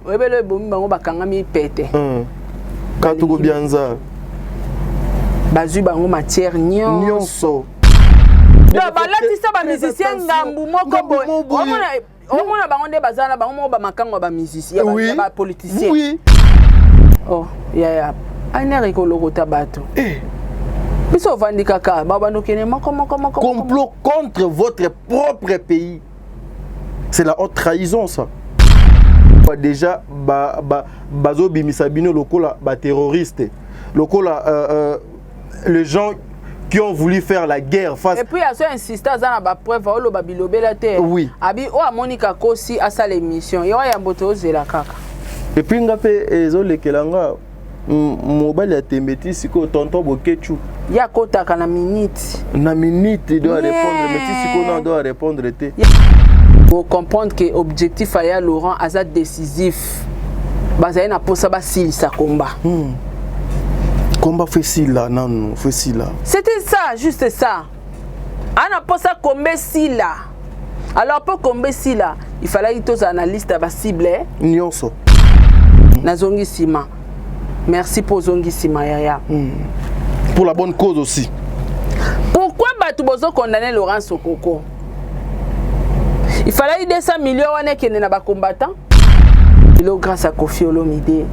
Webele bomi bango bakangami pete. Katugo bianza. Bazu bango matière nyonso. Da balatisa ba musicien ngambu moko boy. Omona bango nde bazana bango mo ba makango ba musicien ba politicien. Oui. Oh, ya. Anere ko lokota bato. Biso vandi kaka babando kene moko. Complot contre votre propre pays. C'est la haute trahison ça. Déjà bazo bimisabino lokola ba terroriste. Lokola les gens qui ont voulu faire la guerre face. Et puis il y a insisté à la preuve au babilobela terre. Oui. Abi o Monica Kosi à sa l'émission. Yo ya mboto zela kaka. Et puis ngapé ezolekelanga mobile ya tembeti siko tonton bokechu. Ya kota kana minute. Na minute il doit répondre mais si siko non doit répondre té. Pour comprendre que objectif aya Laurent azat décisif. Bazaye na posa ba sil sa combat. Combat facile là, non, facile là. C'était ça, juste ça. On a pas ça combat si là. Alors pour combat si là, il fallait que tous analystes à cible. Nyonso. Na zongi sima. Merci pour zongi sima yaya. Pour la bonne cause aussi. Pourquoi batu bozo condamner Laurent Sokoko? Il fallait 200 millions wane kene na ba combattant. Il a grâce à Kofi Olomide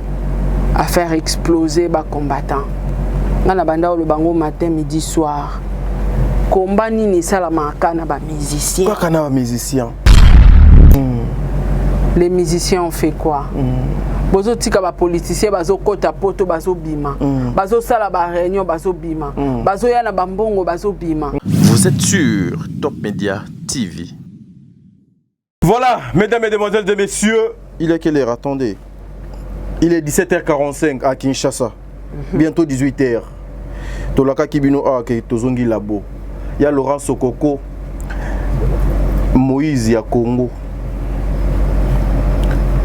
à faire exploser les combattants. Ngana banda le bango matin, midi, soir. Combat ni salamaka na ba musiciens. Quoi kana ba musiciens? Les musiciens ont fait quoi? Bozo tika ba politiciens bazo kota poto bazo bima. Bazo sala ba réunion bazo bima. Bazo yana bambongo bazo bima. Vous êtes sur Top Media TV. Voilà, mesdames, mesdemoiselles et messieurs, il est quelle heure? Attendez. Il est 17h45 à Kinshasa. Bientôt 18h. Tolaka Kibino A ke tozongi labo. Il y a Laurent Sokoko, Moïse ya Congo.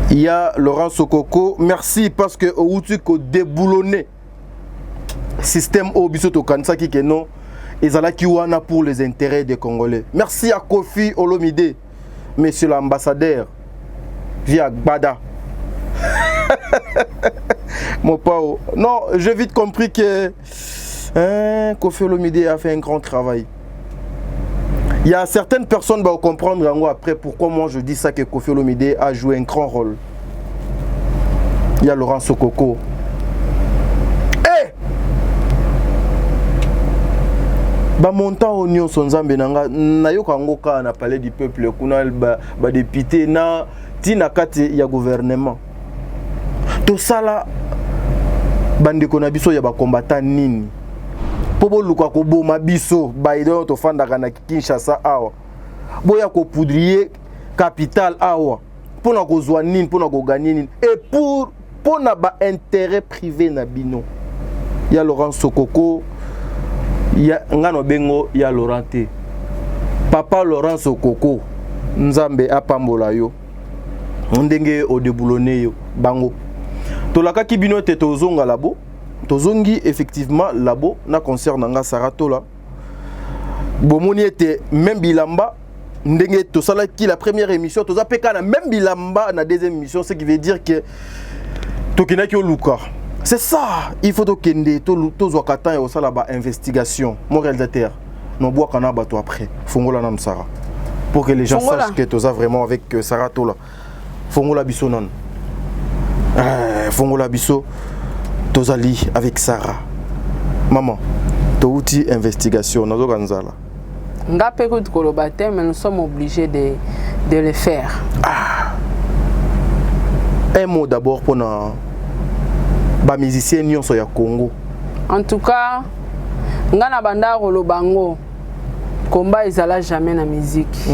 Il y a Laurent Sokoko, merci parce que au ko déboulonné système obiso to kansa ki keno ezala ki wana pour les intérêts des Congolais. Merci à Kofi Olomide, monsieur l'ambassadeur via Gbada. Mon pao. Non, j'ai vite compris que Kofi Olomide a fait un grand travail. Il y a certaines personnes qui vont comprendre après pourquoi moi je dis ça, que Kofi Olomide a joué un grand rôle. Il y a Laurent Sokoko. Montant oignon sonzambe nanga na yo kangoka na palais du peuple kuna ba député na tina kati ya gouvernement. To sala bandeko na biso ya ba combattant nini. Pobo luka ko boma biso ba idon to fandaka na Kinshasa awa. Boya ko poudrier capital awa. Pona ko zwa nini, pona ko gagner nini et pour na ba intérêt privé na bino. Ya Laurent Sokoko. Ya ngano bengo ya Laurent te. Papa Laurent Sokoko nzambe apambola yo ndenge o déboulonné yo bango tolaka kibino te tozonga labo tozongi effectivement labo na concert nanga Saratola bomoni ete même bilamba ndenge tosala ki la première émission toza peka na même bilamba na deuxième émission, ce qui veut dire que tokinaki o luka. C'est ça, il faut que tu aies une investigation. Mon réalisateur, nous bois kana bato après. Fongola nam Sarah. Pour que les gens sachent que tu as vraiment avec Sarah Tola. Fongola biso non. Fongola biso tozali avec Sarah. Maman, tu as une investigation. Nazo ganzala. Ngape ko kolobaté, mais nous sommes obligés de le faire. Un mot d'abord pour nous. Ba musicien nyonso ya Congo. En tout cas, ngana banda bango combat ezala jamais na musique.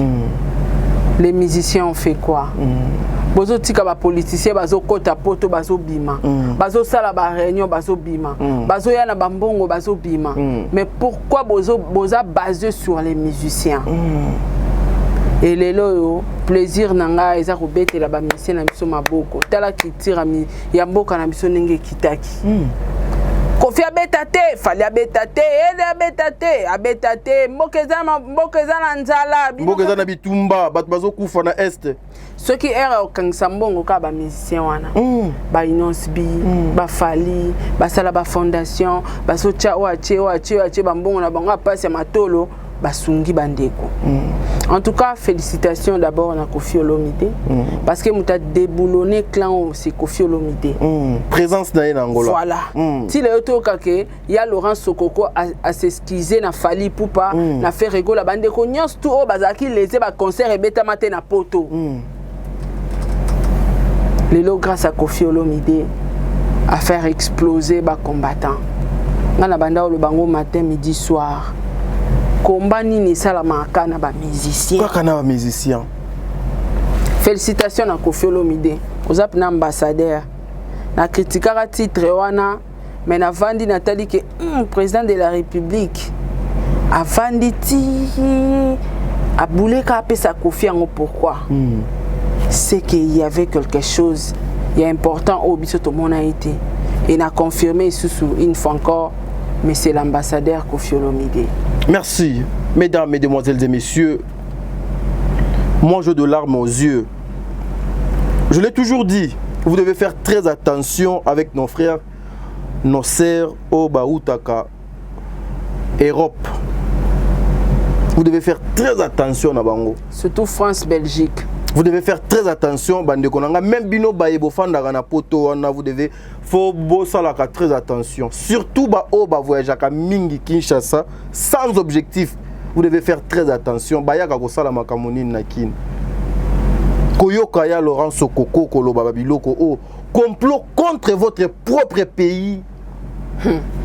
Les musiciens ont fait quoi? Bozo tika ba politiciens bazo kota poto bazo bima. Bazo sala ba réunion bazo bima. Bazo yana bambongo bazo bima. Mais pourquoi boza basé sur les musiciens? Et les loyo plaisir nanga eza ko betela ba musicien na biso maboko tala kitira mi ya mboka na biso ndenge kitaki. Kofi abetate fali abetate ele abetate mbokeza na nzala mbokeza na bitumba bato bazo kufa na est ceux qui errent au Kangsambongo ka ba musicien wana ba Inosbi ba Fali ba sala ba fondation ba socha wache bambongo na bango passe matolo ba sungi bandeko. En tout cas, félicitations d'abord à Koffi Olomide parce que muta déboulonné clan c'est Koffi Olomide. Présence na Angola. Voilà. Si le auto kake ya Laurent Sokoko a s'excuser na Fali Poupa na fait rigoler bandeko nyos tout o bazaki les ba concert et beta matin na poto. Lelo grâce à Koffi Olomide à faire exploser ba combattants. Ngana banda le bango matin midi soir. Combat ni salamaka na ba musicien. Kaka na ba musicien. Félicitations à Koffi Olomide. Aux apna ambassadeur. Na critiquera titre wana mais na vandi Nathalie que président de la République a vandi ti a boulé ka pesa Koffi en pourquoi? C'est qu'il y avait quelque chose il est important au bisoto mon a été et n'a confirmé sous une fois encore mais c'est l'ambassadeur Koffi Olomide. Merci, mesdames, mesdemoiselles et messieurs. Moi, j'ai de larmes aux yeux. Je l'ai toujours dit, vous devez faire très attention avec nos frères, nos sœurs au Baoutaka, Europe. Vous devez faire très attention à Bango. Surtout France, Belgique. Vous devez faire très attention, bande konanga. Même bino baebo fandara na poto wana, vous devez faut bossalaka très attention. Surtout ba o ba voyageaka mingi Kinshasa sans objectif. Vous devez faire très attention. Bayaka ko sala makamoni na kin. Koyoka ya Laurent Sokoko koloba babiloko o complot contre votre propre pays.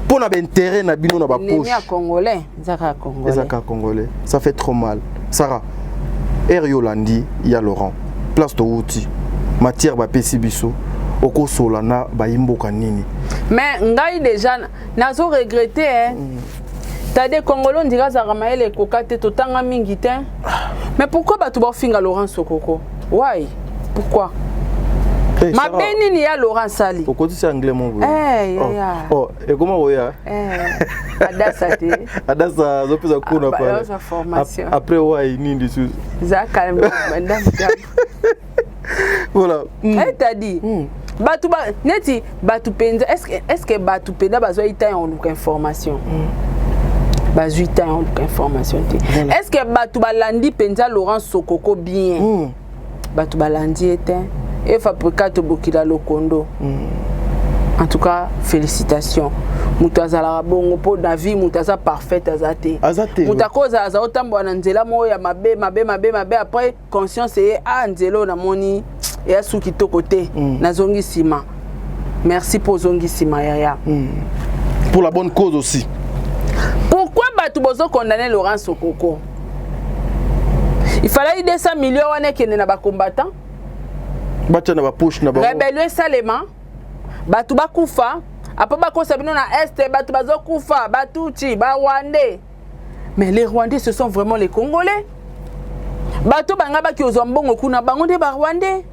Pour na intérêt na bino na ba poche. Congolais, Zaka Congolais. Zaka Congolais. Ça fait trop mal. Sarah Yolandi, ya Laurent. Place to outi. Matière ba pesi biso. Oko solana ba imboka nini. Mais ngai déjà nazo regretter hein. T'as des Congolais dira Zaramaele kokate totanga mingi te. Mais pourquoi ba tu ba finga Laurent Sokoko? Why? Pourquoi? Hey, ma beni ni ya Laurent Sali. Pourquoi tu sais anglais mon gars? Eh Oh, et comment oya? Adasa te. Adasa zo pesa kuna pale. Formation. Après why nini dessus? Za calme madame. Voilà. Elle t'a dit. Batu ba neti batu penza est-ce que batu penda bazo ita on look information. Bazo ita on look information. Est-ce que batu balandi penza Laurent Sokoko bien? Batu balandi était et fabriqué Bokila Lokondo. En tout cas, félicitations. Mutaza la bongo po na vie mutaza parfaite azate. Mutakoza aza otambo na nzela moya mabe après conscience et nzelo na moni et asuki to côté na zongi sima. Merci pour zongi sima yaya. Pour la bonne cause aussi. Pourquoi batu bozo condamner Laurent Sokoko? Il fallait 200 millions wana kene na ba combattant. Bacha na ba push na ba. Rebelle Salema. Batu bakufa. Après bakosa bino na est batu bazo kufa, batuchi, ba Rwandais. Mais les Rwandais ce sont vraiment les Congolais. Batu banga baki ozombongo kuna bango de ba Rwandais.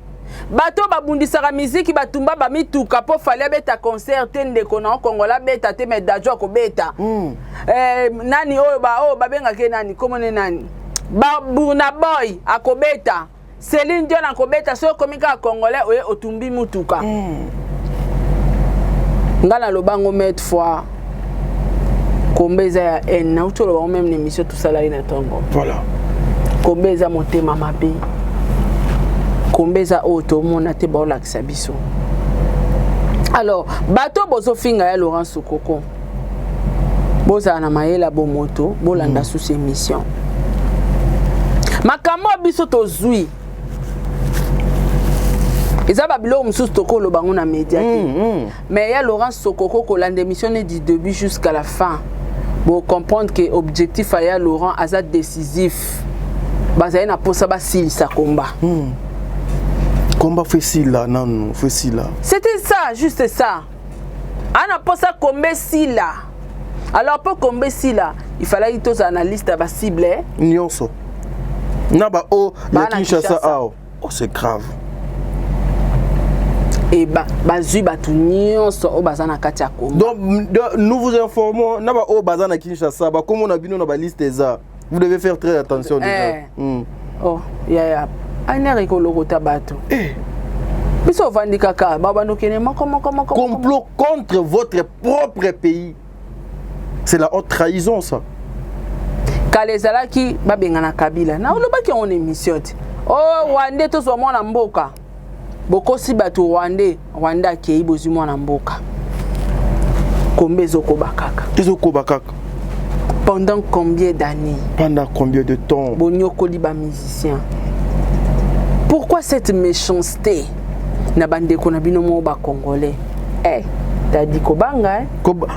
Batu babundisaka musique batumba ba mituka po fallait beta concert tende kona Kongola beta te me dajo ko beta. Nani oyo ba benga ke nani komone nani. Ba Burna Boy akobeta. Céline Dion akobeta so komika Congolais oye otumbi mutuka. Ngala lobango met fois kombeza ya en na utolo ba même émission tout ça là ina tongo. Voilà. Kombeza motema mabe. Kombeza auto mona te ba olakisa biso. Alors, bato bozo finga ya Laurent Sokoko. Boza na mayela bo moto, bolanda sous émission. Makambo biso to zui. Ils ont mis Sokoko le bango na média. Mais il y a Laurent Sokoko qui l'a démissionné du début jusqu'à la fin. Pour comprendre que l'objectif à Laurent est décisif. Bazaï n'a pas ça sa combat. Combat facile là, non, facile là. C'était ça, juste ça. On n'a pas ça combat si là. Alors pour combat si là, il fallait que tous analystes ba ciblé. Nyonso. Na ba o ya Kinshasa ao. Oh c'est grave. Et bazui batu nyonso o bazana kati ya Congo. Donc nous vous informons na ba o bazana Kinshasa ba comme on a vu na ba liste za. Vous devez faire très attention déjà. Oh, ya Ainer ekolokota bato. Biso vandi kaka babano kene moko. Complot contre votre propre pays. C'est la haute trahison ça. Kalezala ki babengana Kabila. Na olobaki on émission. Oh Rwanda to so mwana mboka. Bokosi bato Rwanda kei bozi mwana mboka. Kombe ezokobakaka. Ezokobakaka. Pendant combien d'années? Pendant combien de temps? Bonyokoli ba musicien. Pourquoi cette méchanceté? Na bandeko na bino mo ba congolais. T'as dit Kobanga,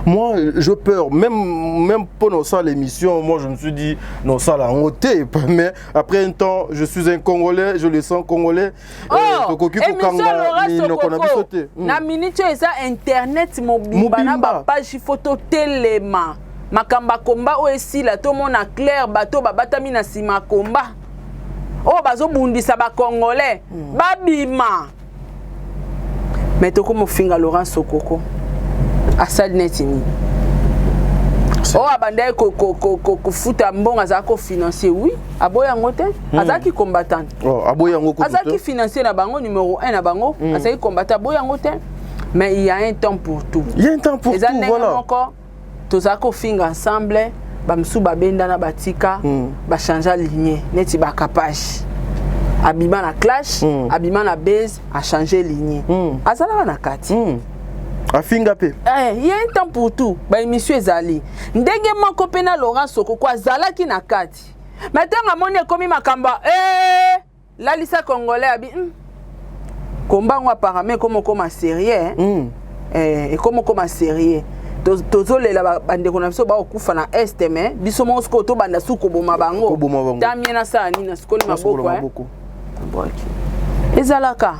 Moi, je peur. Même pendant ça, l'émission, moi, je me suis dit, non, ça l'a ôté. Mais après un temps, je suis un Congolais, je le sens Congolais. Émission Laurent Sokoko. Na minute ça Internet mobile ba page photo téléma. Makamba komba o esila to mona clair bato babatami na sima komba. Oh bazo bundisa ba Congolais. Babima. Mais tu comme finga Laurent Sokoko asad netini oh abandai ko futa mbonga za ko financer oui aboya ngote azaki combattant oh aboya ngoko azaki financer na bango numéro 1 na bango azaki combattant aboya ngote mais il y a un temps pour tout. Il y a un temps pour tout, voilà. Encore tozako finga ensemble ba msu ba benda na batika ba changer lignée neti ba capage abima na clash abima na base a changer lignée azala na kati afinga pe il y a un temps pour tout ba émission ezali ndenge moko pe na Laurent Sokoko azalaki na kati maintenant amoni komi makamba la lisa congolais abi komba ngwa parame comme sérieux et comme sérieux tozolela bandeko na biso ba okufa na est mais biso mosko to banda suko boma bango tamie na sa nini na sikoli maboko ezalaka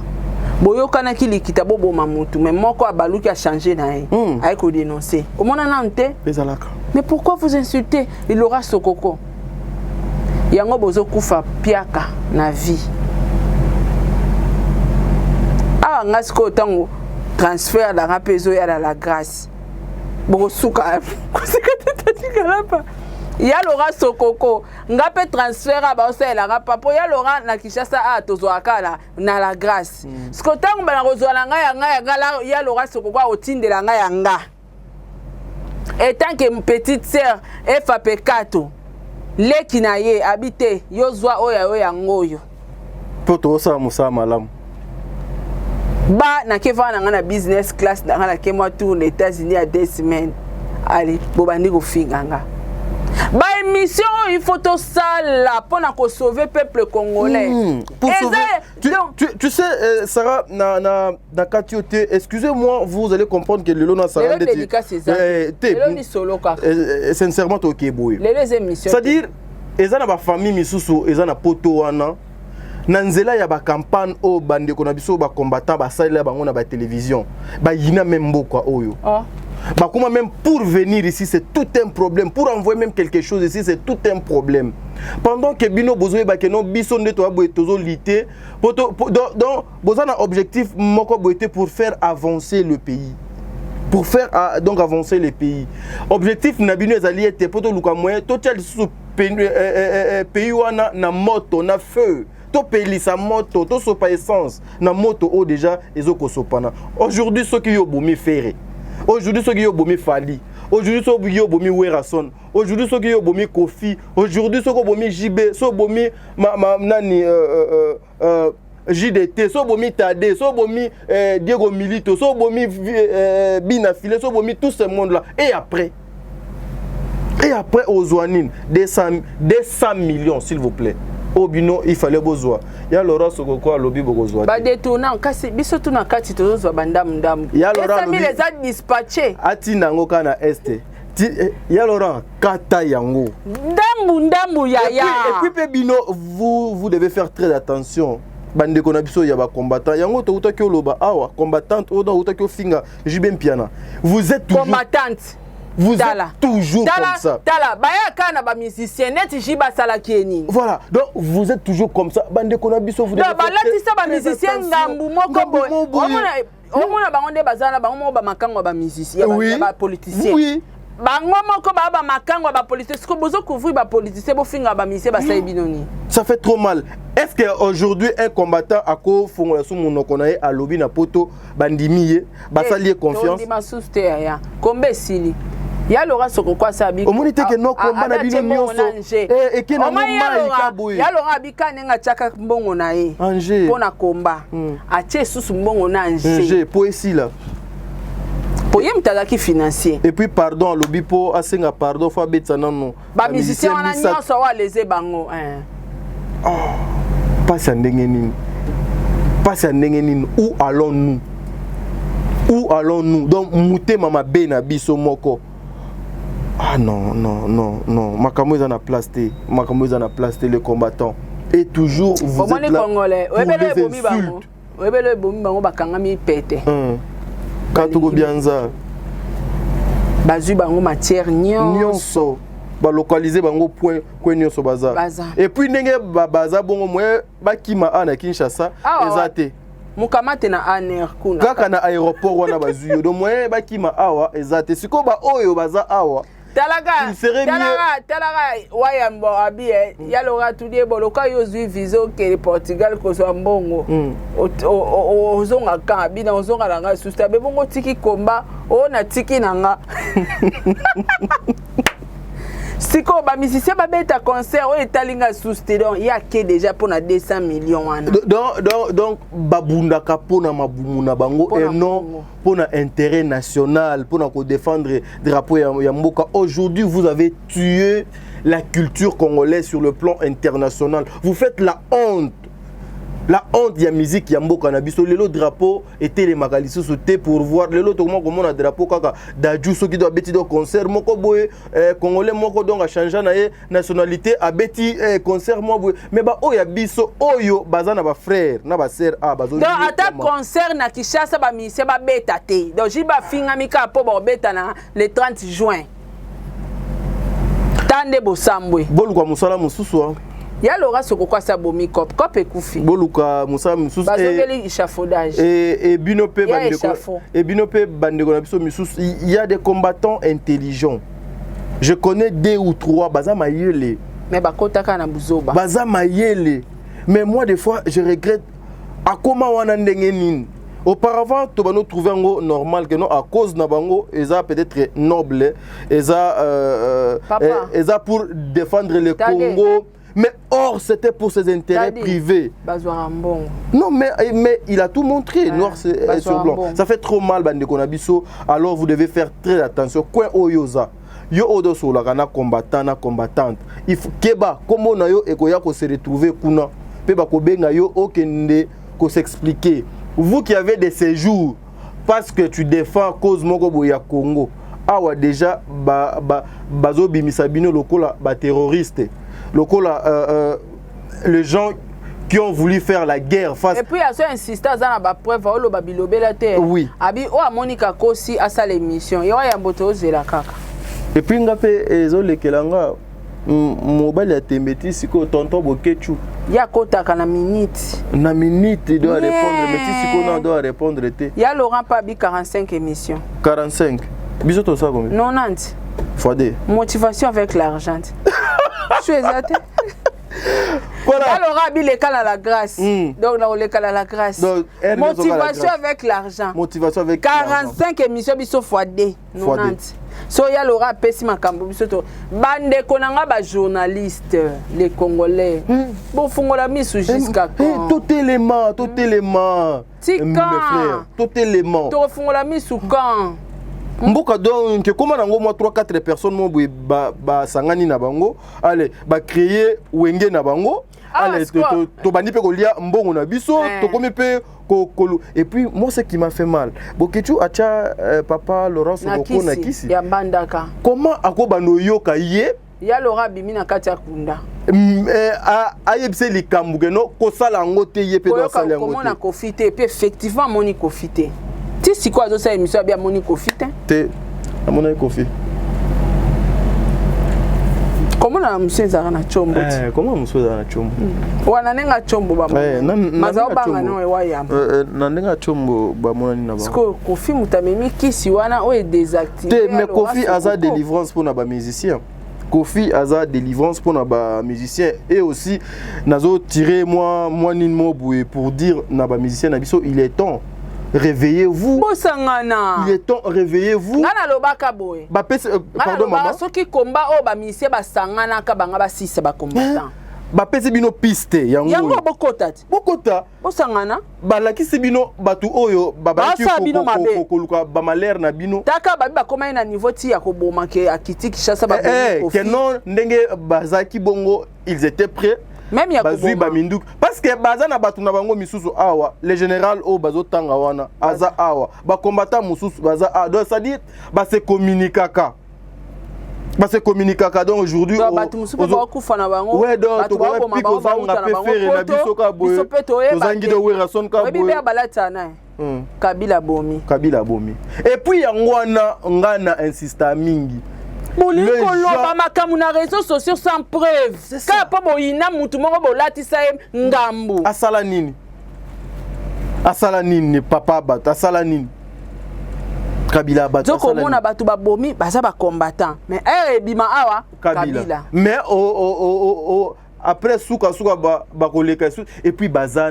boyoka ki likita boboma mutu mais moko abaluki a changé na ye ay ko dénoncer omona nante ezalaka. Mais pourquoi vous insultez Laurent Sokoko? Yango bozo kufa piaka na vie. Ah ngasko tango transfert da rapezo ya la grâce. Boko suka kusikata ya Laurent Sokoko ngape transfert ba osela rapa po ya Laurent na Kinshasa tozoakala na la grâce. Skotango bana kozwala nga ya Laurent Sokoko otindela nga yanga. Et tant que petite sœur FAP4 leki na ye habité yozwa oya ngoyo poto sa musa malamu ba na keva na business class na kemwa tour aux États-Unis à 2 semaines. Allez bobandi ko finganga ba émission il faut tout ça là pour sauver peuple congolais. Pour sauver. Tu sais Sarah na Katiote, excusez-moi, vous allez comprendre que le lona Sarah le solo ka sincèrement OK boy. Les émissions. C'est-à-dire ezana ba famille misusu ezana poto wana na nzela ya ba campagne o bande ko na biso ba combattant ba salela bango na ba télévision ba yina même mbokwa oyo. Bah, comment même pour venir ici, c'est tout un problème. Pour envoyer même quelque chose ici, c'est tout un problème. Pendant que Bino Bozoé Bakeno, Bison de Toa Boetozo Lité, donc, Bozan a objectif Moko Boete pour faire avancer le pays. Pour faire donc avancer le pays. Objectif Nabino Ezali était pour tout le moyen, tout le pays na moto, na feu. To peli sa moto, to sopa essence, na moto o déjà ezoko sopana. Aujourd'hui, ceux qui yo bomi ferré. Aujourd'hui, ceux qui ont bomi Fali. Aujourd'hui, ceux qui ont bomi Werason. Aujourd'hui, ceux qui ont bomi Kofi. Aujourd'hui, ceux qui ont bomi JB. Ceux qui ont bomi JDT. Ceux qui ont bomi Tade. Ceux qui ont bomi Diego Milito. Ceux qui ont bomi Binafile. Ceux qui ont bomi tout ce monde-là. Et après, aux Zouanines, 200 millions, s'il vous plaît. Au bino il fallait besoin ya Laurent Sokoko lobby bozwa ba détournant kasi biso tuna kati tozo bandam ya Laurent les a dispatché ati nango kana este ya Laurent kata yango ndambu ya et puis bino vous devez faire très attention bande ko na biso ya ba combattant yango to utaki oloba awa combattante oda utaki finga jibem piana vous êtes toujours combattante. Vous êtes toujours comme ça. Voilà, donc vous êtes toujours comme ça. Bande Konabiso, vous devez faire oui. bango moko ba makango ba politicien ce que bozo couvrir ba politicien bo finga ba mise ba saibinoni. Ça fait trop mal. Est-ce que aujourd'hui un combattant a ko fongola sou monoko na ye a lobby na poto bandimiye ba salier confiance. Ndima souste ya. Kombe sili. Ya Laura soko kwa sabi. Omonite ke no komba na bino nyonso. Et ke na mama ikaboye. Ya Laura bika nenga chaka mbongo na ye. Angers. Pona komba. Atie susu mbongo na Angers. Poésie là. Pour yem talaki financier. Et puis pardon lobby po asenga pardon fa betana non. Ba musicien wana nyonso wa leze bango Pas à ndengenine. Pas à ndengenine. Où allons-nous? Où allons-nous? Donc mouté mama bena biso moko. Ah non non non non. Makambo na place té. Makambo na place té les combattants. Et toujours vous êtes là. Congolais. Webele bomi bango. Webele bomi bango bakanga mi pété. Katugo bianza. Bazu bango matière nyonso. Ba localiser bango point nyonso baza. Et puis ndenge baza bongo mwe bakima ana Kinshasa ezate. Mukamate na aner kuna. Kaka na aéroport wana bazuyo do mwe bakima awa ezate. Siko ba oyo baza awa. Talaga wayambo abie yalora tudie boloka yozui viso ke Portugal ko so mbongo ozonga ka bina ozonga langa susta be bongo tiki komba ona tiki nanga siko ba musicien ba beta concert o etalinga suste donc ya ke déjà pour na 200 millions wana donc babunda ka pona mabumu na bango et non pour un intérêt national, pour nous défendre le drapeau Yamboka. Aujourd'hui, vous avez tué la culture congolaise sur le plan international. Vous faites la honte. La honte de la musique Yamboka Nabiso. Le drapeau était les magalisos sautés pour voir le lot comment on drapeau kaka d'adjou qui doit bêti de concert moko boy congolais moko donc a changé na nationalité a bêti concert mo boy mais ba oya biso oyo bazana ba frère na ba sœur a bazo donc ata concert na Kinshasa ba mi se ba beta te donc jiba finga mika po ba beta na le 30 juin tande bosambwe bolu kwa musala mususu ya Laura soko kwa sa bomi cop ekufi boluka musala mususu bazongeli échafaudage et binope bandeko na biso misusu il y a des combattants intelligents. Je connais 2 ou 3 baza mayele mais bakotaka na buzoba baza mayele mais moi des fois je regrette akoma wana ndenge nini. Auparavant, tu vas nous trouver normal que non à cause na bango, eza peut-être noble, eza pour défendre le Congo. Mais or, c'était pour ses intérêts privés. Non, mais il a tout montré, noir sur blanc. Ça fait trop mal, bande konabiso. Alors vous devez faire très attention. Quoi oyoza? Yo odo so la kana combattant na combattante. Il faut keba comment na yo ekoya ko se retrouver kuna. Pe ba ko benga yo okende ko s'expliquer. Vous qui avez des séjours parce que tu défends cause moko boya Congo. Awa déjà bazo bimisa bino lokola ba terroriste. Les gens qui ont voulu faire la guerre face. Et puis il y a ce insistance dans la preuve au babilobe la terre. Oui. Abi o Monica Kosi a sa l'émission. Yo ya mboto zela kaka. Et puis ngapé ezole kelanga mobile ya tembeti siko tonton bokechu. Ya kota kana minute. Na minute il doit répondre mais si siko na doit répondre te. Ya Laurent Pabi 45 émissions. 45. Biso to ça combien? 90. Fodé. Motivation avec l'argent. Je suis exact. Voilà. Alors, Rabi les cas à la grâce. Donc, là, on les cas à la grâce. Donc, motivation avec l'argent. Motivation avec 45 émissions, biso fois D. 90. So, il y a l'aura pessi ma cambo. Bande konanga ba journaliste, les Congolais. Bon, fongola mis jusqu'à quand? Tout élément. Tika. Tout élément. Tout fongola mis sous quand? Mboka donc comment nango moi 3-4 personnes mo ba sangani na bango allez ba créer wenge na bango allez to bandi pe ko lia mbongo na biso to komi pe ko et puis moi ce qui m'a fait mal bokechu acha papa Laurence Boko na kisi ya bandaka comment akobano yoka ye ya Laura bimi na kati ya kunda ayebise likambu ke no ko sala ngote ye pe do sala ngote comment na profiter pe effectivement moni profiter. Si c'est quoi ça émission bien moni Kofi te amona Kofi Comment na monsieur ezaka na chombo comment monsieur ezaka na chombo wana nenga chombo ba maza obanga no ewa yamba na nenga chombo ba mona ni na ba parce que Kofi mutamemi kisi wana o est désactivé mais Kofi aza délivrance pour na ba musicien Kofi aza délivrance pour na ba musicien et aussi nazo tirer moi nini moboué pour dire na ba musicien na biso il est temps réveillez-vous. Bosangana. Il est temps, réveillez-vous. Ngana lobaka boy. Pardon maman. Soki komba o ba misé ba sangana ka banga ba sisa ba combattant. Ba pese bino piste yango. Yango bokota. Bokota. Bosangana. Ba lakisi bino batu oyo ba ki ko ba malheur na bino. Taka ba ba koma na niveau ti ya ko boma ke akiti Kishasa ba bongo. Que non ndenge bazaki bongo ils étaient prêts. Même ya bazui ba minduk parce que bazana batu na bango misusu awa les général o bazo tanga wana aza awa ba combattant mususu baza a donc ça dit ba se communiquaka donc aujourd'hui batu mususu ba kufa na bango ouais donc to ba piko zanga pe faire na biso ka boye to zangi de wera son ka boye bibe balata na Kabila bomi et puis yango wana ngana insista mingi Boliko loba makamu na réseaux sociaux sans preuve. Ka pa boyina mutu moko bolatisa ngambu. Asala nini papa bat asala nini. Kabila bat asala. Zoko mona batu ba bomi baza ba combattant. Mais bima awa Kabila. Mais après souka ba koleka et puis baza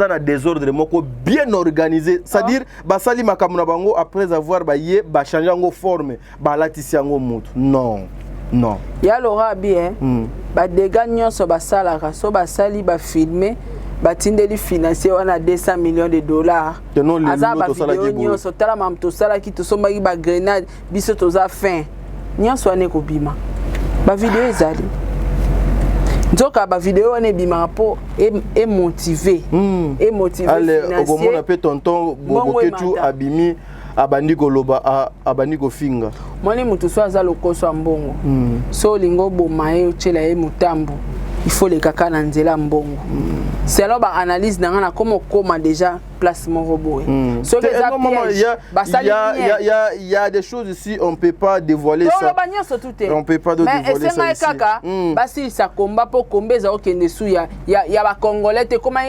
na désordre moko bien organisé, c'est-à-dire basali makamuna bango après avoir changer ngo forme balatisi yango mutu non ya lora bien ba dégâts nyonso basalaka so basali ba filmer batindeli financier wana 200 millions de dollars aza ba vidéo nyonso tala mam to sala ki to sombaki ba grenade biso toza fin nyonso ane ko bima ba vidéo ezali nzoka ba vidéo wana bima po et motivé allez okomona pe tonton boketu abimi abandi koloba abandi kofinga moni mutu so aza lokoso mbongo so lingo bomaye ochela e mutambo il faut les kaka na nzela mbongo c'est alors ba analyse na ngana comment déjà place mon robot so les il y a des choses ici on peut pas dévoiler ça on peut pas dévoiler ça ici kaka basi ça combat pour kombeza okende su ya ba congolais te comment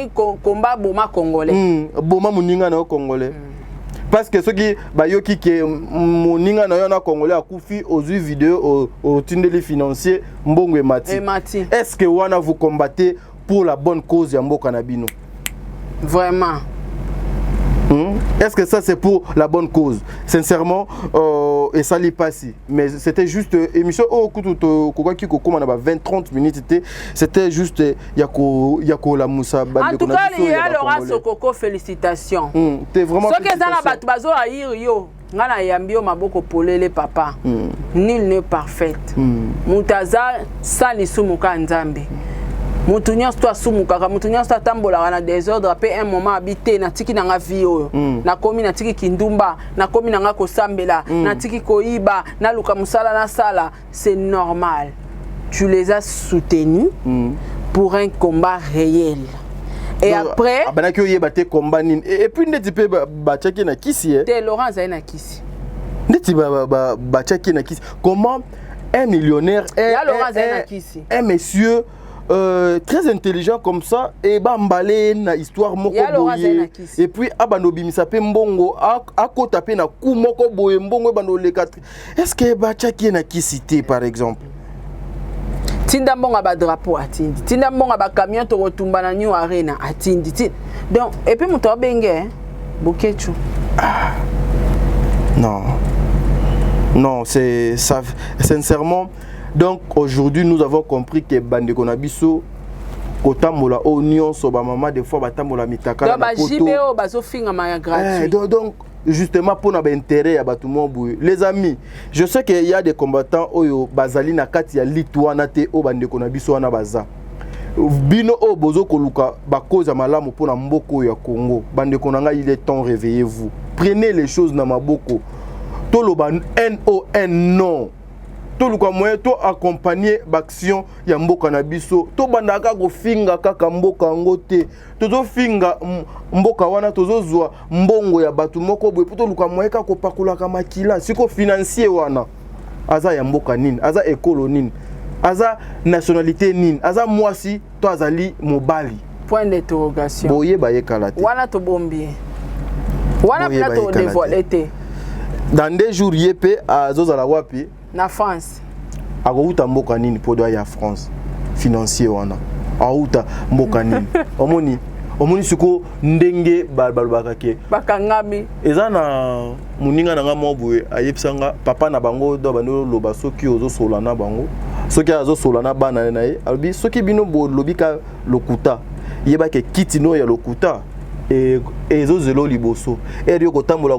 combat boma congolais boma muninga na congolais parce que ceux qui bayoki ke moninga na yona congolais akufi ozui vidéo au tindeli financier mbongo e mati est-ce que wana vous combattez pour la bonne cause ya mboka na bino vraiment est-ce que ça c'est pour la bonne cause sincèrement et ça l'est pas si mais c'était juste émission kokaki kokoma na ba 20-30 minutes c'était juste yako la musa en tout cas il y a Laurent Sokoko félicitations t'es vraiment ce que ça na batu bazo aïr yo ngana yambio maboko polele papa nul n'est parfait mutaza sali sumuka nzambe mutu nyonso to asumukaka mutu nyonso atambolaka na désordre pe un moment habité na tiki nanga vie oyo nakomi na tiki kindumba nakomi nanga kosambela na tiki koyiba na luka musala na sala c'est normal tu les as soutenus pour un combat réel et donc, après abanaki oyeba te combat nini et puis ndeti pe batiaki na kisi te Laurent azali na kisi ndeti batiaki na kisi comment un millionnaire un monsieur très intelligent comme ça et bambalé na histoire moko boye et puis abano bimisa pe mbongo akota pe na ku moko boye mbongo bano le 4 est-ce que bachaki na kisité par exemple tinda mbonga ba drapeau atindi tinda mbonga ba camion to rotumba na New Arena atindi donc et puis muto benge bokechu non c'est ça sincèrement. Donc aujourd'hui nous avons compris que bande konabiso kotambola oignon so ba maman des fois batambola mitaka na poto. Donc ba JBO bazo finga ma gratuit. Donc justement pour na ba intérêt ya batumo boye. Les amis, je sais qu'il y a des combattants oyo bazali na kati ya litwana te o bande konabiso wana baza. Bino o bozo koluka ba cause ya malamu pona mboko ya Congo. Bande konanga il est temps réveillez-vous. Prenez les choses na maboko. Toloba non. To luka moyen to accompagner l'action ya mboka na biso to bandaka ko finga kaka mboka ngote tozo finga mboka wana tozo zwa mbongo ya batu moko boye to luka moyen ka ko pakula ka makila siko financier wana aza ya mboka nini aza ekolo nini aza nationalité nini aza mwasi to azali mobali point d'interrogation boye baye kalate wana to bombi wana pina to dévoiler te dans 2 jours yepé azozala wapi na France akouta mboka nini podo ya France financier wana auta mboka nini omoni siko ndenge balobaka ke bakangami eza na muninga nanga mobuye ayebisanga papa na bango do bando loba soki ozosola na bango soki azosola na bana na ye alobi soki bino bolobika lokuta yeba ke kitino ya lokuta ezozelo liboso eri okotambola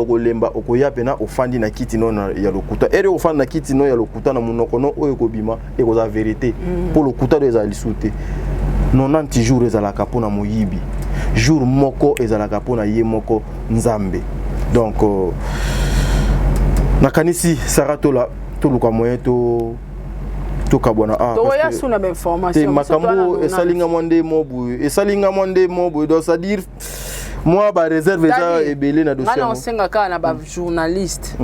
kolemba okoya pena ofandi na kitino ya lokuta eri ofandi na kitino ya lokuta na munoko no oyo kobima ekoza vérité pour lokuta do ezali sute 90 jours ezalaka pona moyibi jour moko ezalaka pona ye moko nzambe donc nakanisi saratola toluka moyen to kabwana toya suna ba information makambo esalinga mwande mobu donc ça dire moi ba réserve ça ebele na dossier ana osenga ka na ba journaliste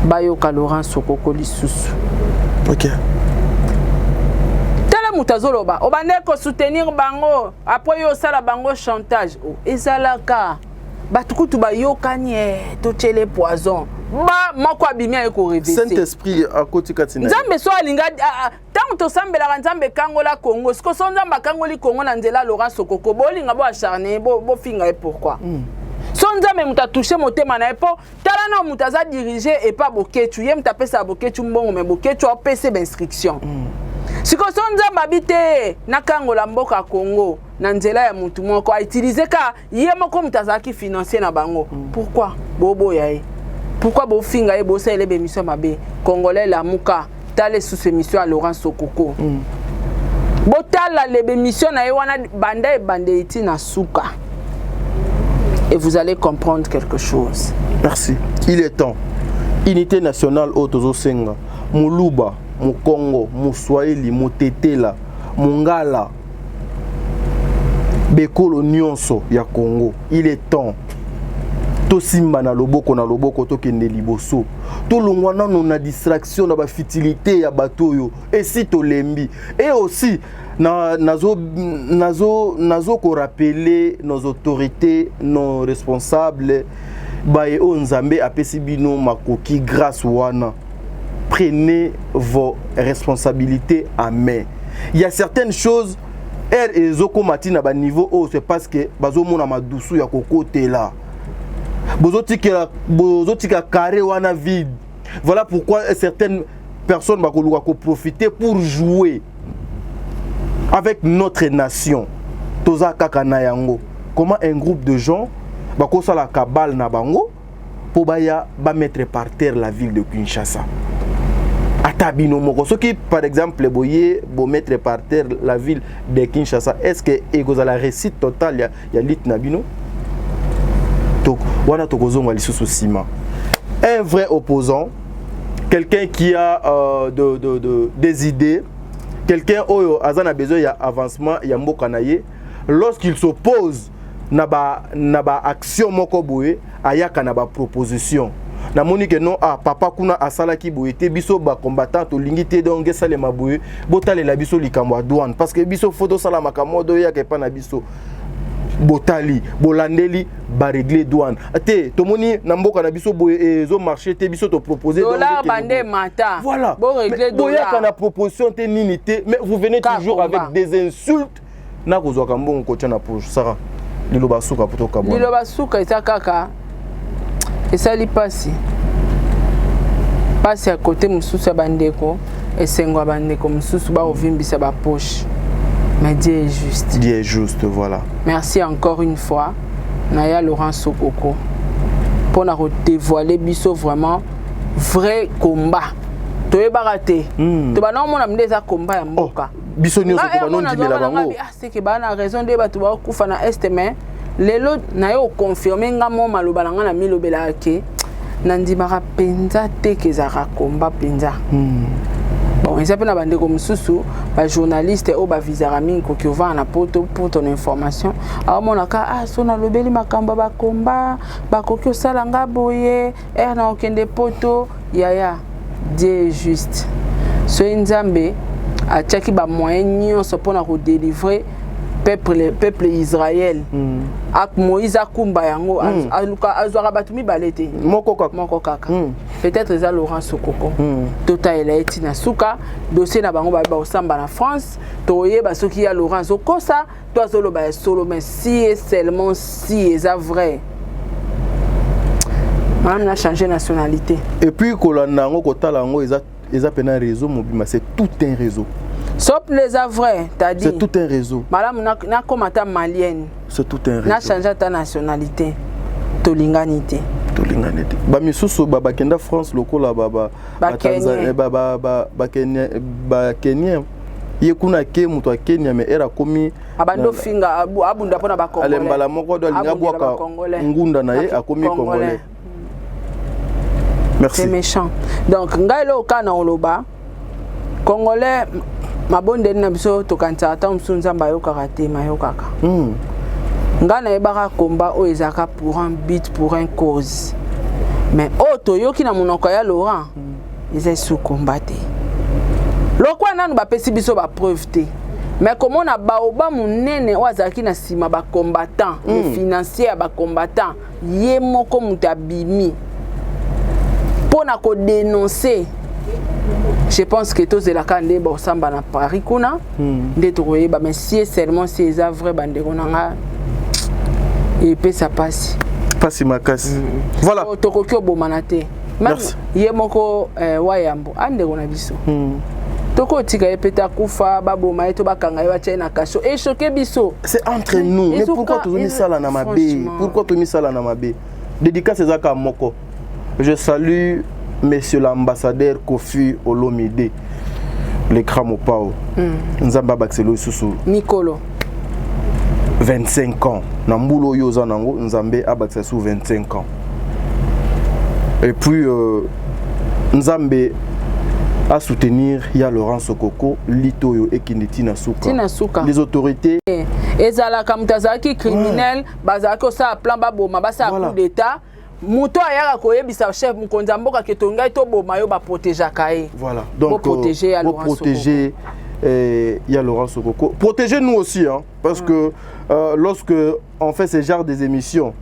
bayoka Laurent Sokoko lisusu OK mutazoloba obande ko soutenir bango après yo sala bango chantage ezalaka batukutu bayokanye to tele poison ba moko abimia eko reverser Saint-Esprit akoti katina nzambe so alinga tant to sambela nzambe kangola Congo siko so nzamba kangoli Congo na nzela Laurent Sokoko bolinga bo acharné bo finga et pourquoi so nzambe muta toucher motema na epo tala na mutaza diriger et pas boketu ye mutapesa boketu mbongo me boketu a PC d'instruction siko so nzambe abite na kangola mboka Congo na nzela ya mutu moko a utiliser ka ye moko mutazaki financier na bango pourquoi bobo yae pourquoi bo finga e bo sele be mission mabe congolais la muka tale sous émission à Laurent Sokoko botala le be mission na e wana banda e bande iti na suka et vous allez comprendre quelque chose. Merci. Il est temps. Unité nationale Otozo Senga, Muluba, Mukongo, Muswahili, Mutetela, Mungala, Bekolo Nyonso ya Congo. Il est temps. Tosimba na loboko tokende liboso. Tolongwana na distraction na ba futilité ya batoyo et si tolembi et aussi nazo ko rappeler nos autorités, nos responsables bae onzambe apesi bino makoki grâce wana. Prenez vos responsabilités à main. Il y a certaines choses et zoko matina ba niveau oh c'est parce que bazo mona madusu ya kokote là. Bozotika carré wana vide. Voilà pourquoi certaines personnes vont profiter pour jouer avec notre nation. Toza kaka na yango. Comment un groupe de gens va kosa la cabale na bango pour ba mettre par terre la ville de Kinshasa. Atabino moko soki par exemple boye bo mettre par terre la ville de Kinshasa, est-ce que egoza la réussite totale ya lit nabino? Un vrai opposant, quelqu'un qui a des idées, quelqu'un qui a besoin d'avancement, lorsqu'il s'oppose à action mokoboye, ayaka na ba proposition. Na moni que non papa kuna asala ki boye te biso ba combattant to lingité donc sale maboye botale la biso likambo douane parce que biso photo sala makamodo ya ke pa na biso botali bolandeli ba régler douane te tomoni na mboka na biso boye ezo marché te biso to proposer dollar bande mata voilà bo régler dollar boya kana proposition te nini te mais vous venez toujours avec des insultes na kozwa kambongo kotia na poche sara liloba suka putoka bona liloba suka itakaka esali pasi à côté mususu ya bandeko esengwa bandeko mususu ba ovimbisa ba poche. Mais Dieu est juste. Dieu est juste, voilà. Merci encore une fois, Naya Laurent Sokoko, pour nous dévoiler biso vraiment vrai combat. Tu es baraté. Tu vas non mon ami des combats à Moka. Biso nyo Sokoko non dit la bango. C'est que bah na raison de batu ba kufa na est mais les lot na yo confirmer ngamo maloba na milo belake. Nandi mara penza te ke za combat penza. Bon, ils appellent la bande comme sous ba journaliste ou ba visarami qui va na poto pour ton information. Alors mon aka son a lobeli makamba ba combat ba kokyo salanga boye na okende poto yaya Dieu juste. so nzambe atiaki ba moyen nyonso mpona kodélivrer peuple Israël. Ak Moïse akumba yango azwaka bato mibale te moko kaka peut-être eza Laurent Sokoko tota elaiti na suka dossier na bango ba osamba na France toyeba soki ya Laurent Zokosa to azoloba solo mais si et seulement si eza vrai madame a changé nationalité et puis kolanda yango kotala yango eza pena réseau mobima c'est tout un réseau. Sauf les vrais, t'as dit. C'est tout un réseau. Madame, n'a comme ta malienne. C'est tout un réseau. N'a changé ta nationalité. Tolinganité. Tolinganité. Ba misusu ba kenda France loko la ba Tanzanie ba Kenya. Ye kuna ke muto a Kenya me era komi abando finga abunda pona ba Congolais. Alembala moko do linga bwaka ngunda na ye akomi Congolais. Merci. C'est méchant. Donc ngai lo kana oloba Congolais mabonde na biso tokanta ata msunza mbayo karate mayo kaka ngana ebaka komba o ezaka pour un but pour un cause mais auto yoki na monoko ya Laurent ils sous combattre lokwa nanu ba pesi biso ba preuve te mais comment na baoba munene wazaki na sima ba combattant les financiers ba combattant ye moko mutabimi pona ko dénoncer. Je pense que tous les candidats bon samba na Paris kuna d'être mais si seulement c'est vrai bande konanga et puis ça passe ma casse voilà tokokyo bomanate merci yemoko wayambo ande kona biso toko tika epeta kufa baboma eto bakanga ba tchena kaso et choqué biso c'est entre nous mais pourquoi tu mis ça là na mabe pourquoi tu mis ça là na mabe dédicace ezaka moko je salue Monsieur l'ambassadeur Kofi Olomide, le Kramopao, Nzamba Baxelo Susu. Nicolo. 25 ans. Nambulo Yozanango, Nzambe Abaxasu 25 ans. Et puis, Nzambe à soutenir ya Laurent Sokoko, Litoyo et Kineti Nasuka. Les autorités. Ezala Kamtazaki criminel, Bazako sa plan baboma, basa coup d'état. Muto ayaka koyebisa chef mukonza mboka ketonga to boma yo ba protéger kaé. Voilà. Donc protéger ya Laurent Sokoko. Protéger nous aussi hein parce que lorsque on fait ce genre des émissions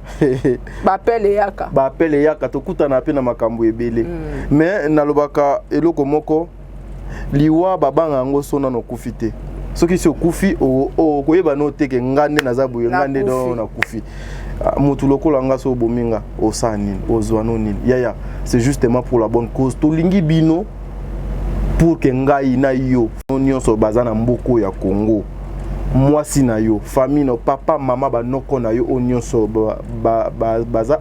ba appel yaka to kutana pe na makambo ebele. Mais nalobaka eloko moko liwa babanga ngo sona no kufite. Soki se kufi o koyeba no teke ngande na zabu ngande do na kufi. Motuloko langa so bominga osanine ozwanonine yaya c'est justement pour la bonne cause to lingi bino pour que ngai na yo nyonso bazana mboko ya Congo mwasi na yo famille no papa mama banoko na yo nyonso baza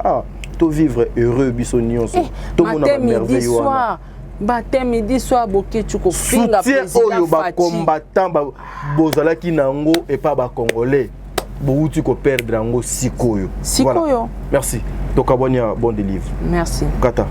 to vivre heureux biso nyonso to mona merveille wana matin midi soir boké chuko finga président oyo ba combattant bozalaki nango et pas ba congolais tu peux perdre en sikoyo. Voilà. Merci. Donc, bon délivre. Merci. Kata.